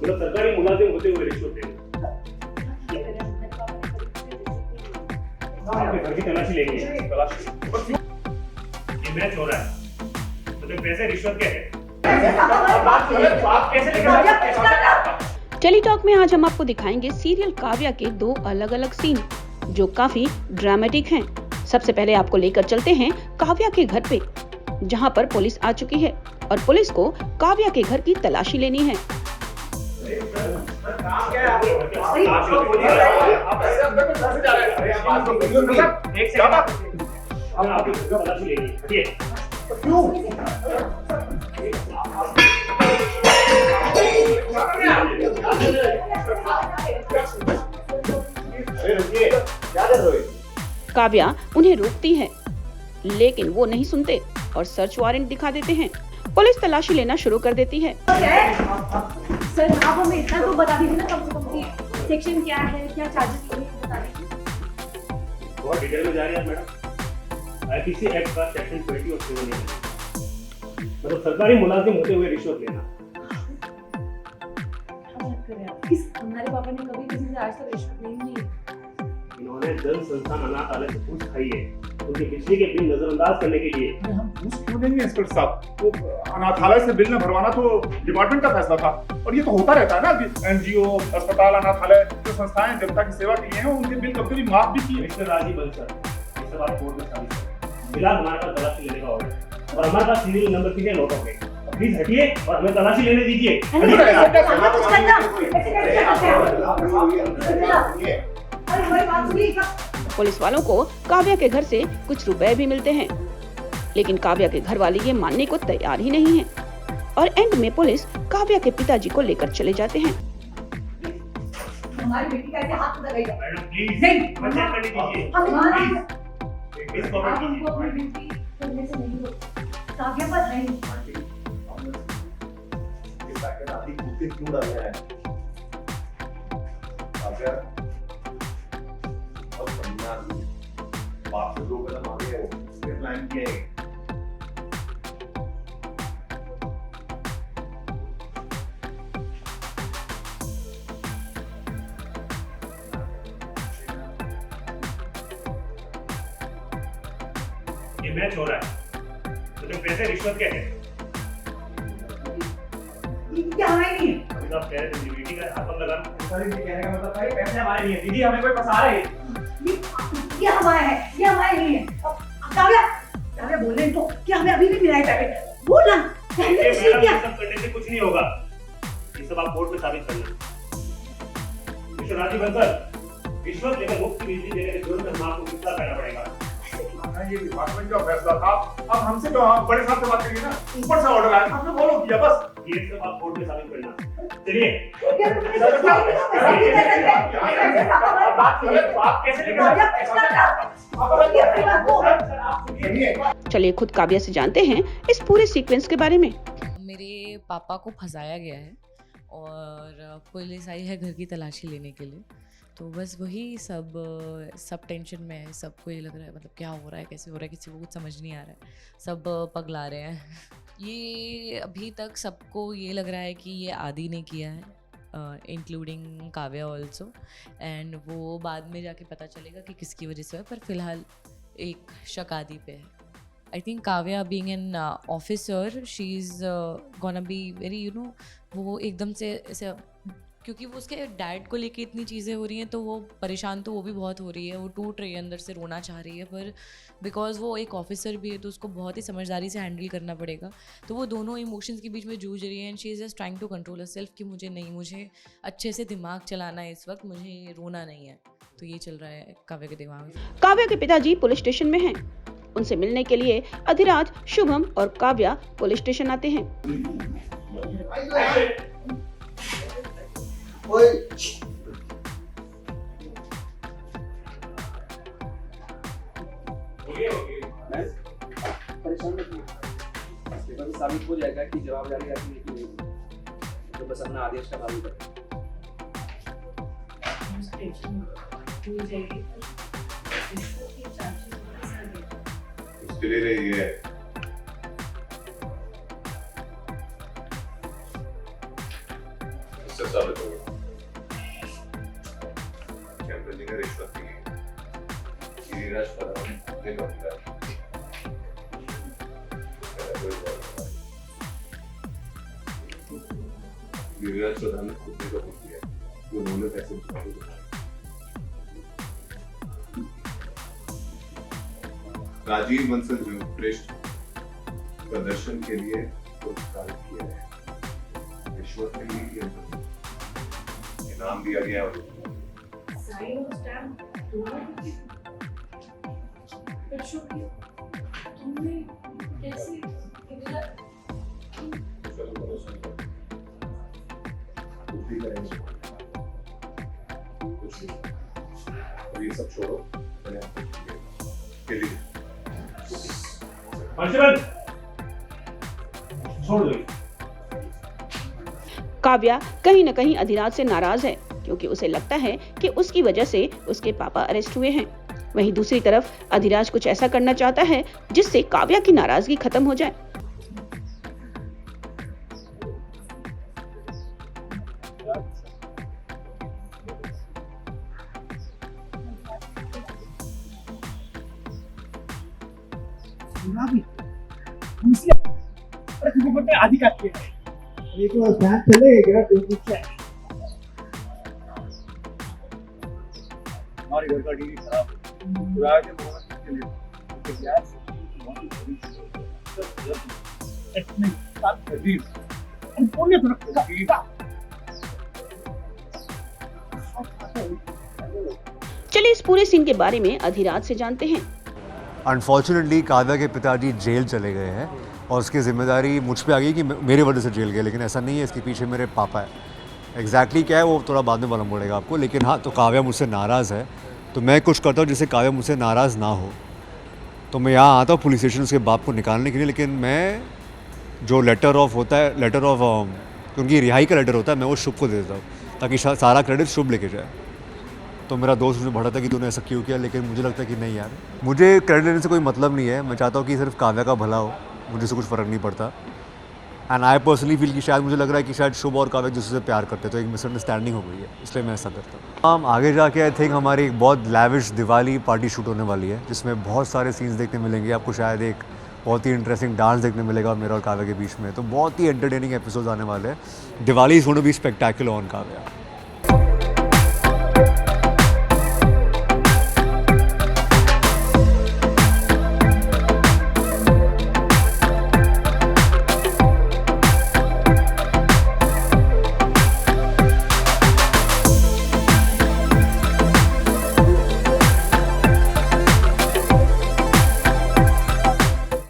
मतलब सरकारी मुलाजिम होते हुए रिश्वत लेना। आपके घर की तलाशी लेनी है। ये मैच हो रहा है, तो पैसे रिश्वत के हैं। आप कैसे लेकर टेलीटॉक में आज हम आपको दिखाएंगे सीरियल काव्या के 2 अलग-अलग सीन जो काफी ड्रामेटिक हैं। सबसे पहले आपको लेकर चलते हैं काव्या के घर पे, जहां पर पुलिस आ चुकी है और पुलिस को काव्या के घर की तलाशी लेनी है। काव्या उन्हें रोकती है, लेकिन वो नहीं सुनते और सर्च वारंट दिखा देते हैं। पुलिस तलाशी लेना शुरू कर देती है। सर आप हमें इतना तो बता दीजिए ना, कम से कम कि सेक्शन क्या है, क्या चार्जेस होंगे, बता दीजिए। बहुत डिटेल में जा रही है मैडम। आईपीसी एक्ट का सेक्शन 20 और 7 है, मतलब सरकारी मुलाजिम होते हुए रिश्वत लेना। हमारे पापा ने कभी किसी से आज तक रिश्वत नहीं ली है। इन्होंने जन संस्थान अनाथालय से घूस खाई है, उनके बिजली के बिल नजरअंदाज करने के लिए। हम घूस क्यों देंगे इंस्पेक्टर साहब? वो अनाथालय से बिल न भरवाना तो डिपार्टमेंट का फैसला था, और ये तो होता रहता है ना कि एनजीओ, अस्पताल, अनाथालय जो संस्थाएं जनता की सेवा के लिए हैं, उनके बिल कभी माफ भी किए। मिस्टर राजीव बंसल, ये सब आप कोर्ट में साबित करें। फिलहाल हमारे पास तलाशी लेने का ऑर्डर है और हमारे पास सीरियल नंबर 3 है नोट ऑफ है। प्लीज हटिए और हमें तलाशी लेने दीजिए। पुलिस वालों को काव्या के घर से कुछ रुपए भी मिलते हैं, लेकिन काव्या के घर वाले ये मानने को तैयार ही नहीं हैं। और एंड में पुलिस काव्या के पिताजी को लेकर चले जाते हैं। हमारी बेटी का ऐसे हाथ उठा गई है। मैडम प्लीज नहीं, मत चेक करने दीजिए। हम प्लीज आप हमको अपनी ड्यूटी करने से नहीं रोक। काव्या पर है नहीं। क्यों डाले हैं? और समझना बाप से 2 कदम आगे है, वो प्लान किया है। ये मैच हो रहा है, तो पैसे रिश्वत के हैं। क्या हमारे नहीं है? अभी तो आप कह रहे थे बेटी का हाथ मत लगाना। सर ये कहने का मतलब था कि पैसे हमारे नहीं है दीदी, हमें कोई फंसा रहे हैं। ये हमारा है, ये हमारे नहीं है। काव्या काव्या बोल रहे हैं तो क्या हमें अभी भी मिला है पैकेट? बोल ना। पहले ये तो सही मैडम, किया। ये सब करने से कुछ नहीं होगा, ये सब आप कोर्ट में साबित करना। मिस्टर राजीव बंसल, रिश्वत लेकर मुफ्त बिजली देने के जुर्म में आपको कितना करना पड़ेगा? ये डिपार्टमेंट का फैसला था, अब हमसे तो हम बड़े साहब से बात करिए ना, ऊपर से ऑर्डर आया, हमने फॉलो किया बस। ये सब आप कोर्ट में साबित करना। चलिए। आप कैसे लेकर चलिए खुद काव्या से जानते हैं इस पूरे सीक्वेंस के बारे में। मेरे पापा को फंसाया गया है और पुलिस आई है घर की तलाशी लेने के लिए, तो बस वही सब टेंशन में है। सबको ये लग रहा है मतलब क्या हो रहा है, कैसे हो रहा है, किसी को कुछ समझ नहीं आ रहा है, सब पगला रहे हैं। ये अभी तक सबको ये लग रहा है कि ये आदि ने किया है, इंक्लूडिंग काव्या ऑल्सो, एंड वो बाद में जाके पता चलेगा कि किसकी वजह से है, पर फिलहाल एक शक आदि पे है। I think Kavya being an officer, she is gonna be very वो एकदम से ऐसे, क्योंकि वो उसके डैड को लेके इतनी चीज़ें हो रही हैं, तो वो परेशान तो वो भी बहुत हो रही है, वो टूट रही है, अंदर से रोना चाह रही है, पर बिकॉज वो एक ऑफिसर भी है तो उसको बहुत ही समझदारी से हैंडल करना पड़ेगा। तो वो दोनों इमोशंस के बीच में जूझ रही है, and she is just trying to control herself कि मुझे अच्छे से दिमाग चलाना है इस वक्त, मुझे रोना नहीं है। तो ये चल रहा है काव्या के दिमाग में। काव्या के पिताजी पुलिस स्टेशन में हैं। उनसे मिलने के लिए अधिराज, शुभम और काव्या पुलिस स्टेशन आते हैं। साबित हो जाएगा कि जवाबदारी आपकी नहीं, तो बस अपना आदेश का पालन करें। उसके लिए रही है। इससे साबित होगा कि अंकल जी ने रिश्वत दी है। नीरज पर हम नहीं करता है। नीरज प्रधान ने खुद ने कबूल किया कि उन्होंने पैसे चुकाए। राजीव बंसल जो उत्कृष्ट प्रदर्शन के लिए पुरस्कारित किए गए। रिश्वत नहीं ली गई, इनाम दिया गया और साइन और स्टैम्प दोनों तुमने कैसे चलो भरोसा करो। कुछ भी करेंगे, कुछ नहीं। अब ये सब छोड़ो, मैंने आपको के लिए कांस्टेबल छोड़ दो। काव्या कहीं न कहीं अधिराज से नाराज है क्योंकि उसे लगता है कि उसकी वजह से उसके पापा अरेस्ट हुए हैं। वहीं दूसरी तरफ अधिराज कुछ ऐसा करना चाहता है जिससे काव्या की नाराजगी खत्म हो जाए। आदि का ये तो ध्यान चलेगा हमारे घर का टीवी खराब है के मोहम्मद के लिए चलिए इस पूरे सीन के बारे में अधिराज से जानते हैं। अनफॉर्चुनेटली काव्या के पिताजी जेल चले गए हैं और उसकी जिम्मेदारी मुझ पे आ गई कि मेरे वजह से जेल गए, लेकिन ऐसा नहीं है। इसके पीछे मेरे पापा है। एग्जैक्टली क्या है वो थोड़ा बाद में मालूम पड़ेगा आपको, लेकिन हाँ, तो काव्या मुझसे नाराज़ है तो मैं कुछ करता हूँ जिससे काव्या मुझसे नाराज़ ना हो। तो मैं यहाँ आता हूँ पुलिस स्टेशन उसके बाप को निकालने के लिए, लेकिन मैं जो लेटर ऑफ होता है, लेटर ऑफ उनकी रिहाई का लेटर होता है, मैं वो शुभ को दे देता हूँ ताकि सारा क्रेडिट शुभ लेके जाए। तो मेरा दोस्त मुझे भड़ा था कि तूने ऐसा क्यों किया, लेकिन मुझे लगता है कि नहीं यार, मुझे क्रेडिट लेने से कोई मतलब नहीं है। मैं चाहता हूँ कि सिर्फ काव्या का भला हो, मुझे से कुछ फ़र्क नहीं पड़ता। एंड आई पर्सनली फील कि शायद मुझे लग रहा है कि शायद शुभ और काव्या दूसरे से प्यार करते, तो एक मिसअंडरस्टैंडिंग हो गई है, इसलिए मैं ऐसा करता हूँ। हम आगे जाके आई थिंक हमारी एक बहुत लैविश दिवाली पार्टी शूट होने वाली है जिसमें बहुत सारे सीन्स देखने मिलेंगे आपको। शायद एक बहुत ही इंटरेस्टिंग डांस देखने मिलेगा मेरा और काव्या के बीच में, तो बहुत ही एंटरटेनिंग एपिसोड आने वाले हैं। Diwali is going to be spectacular on Kavya.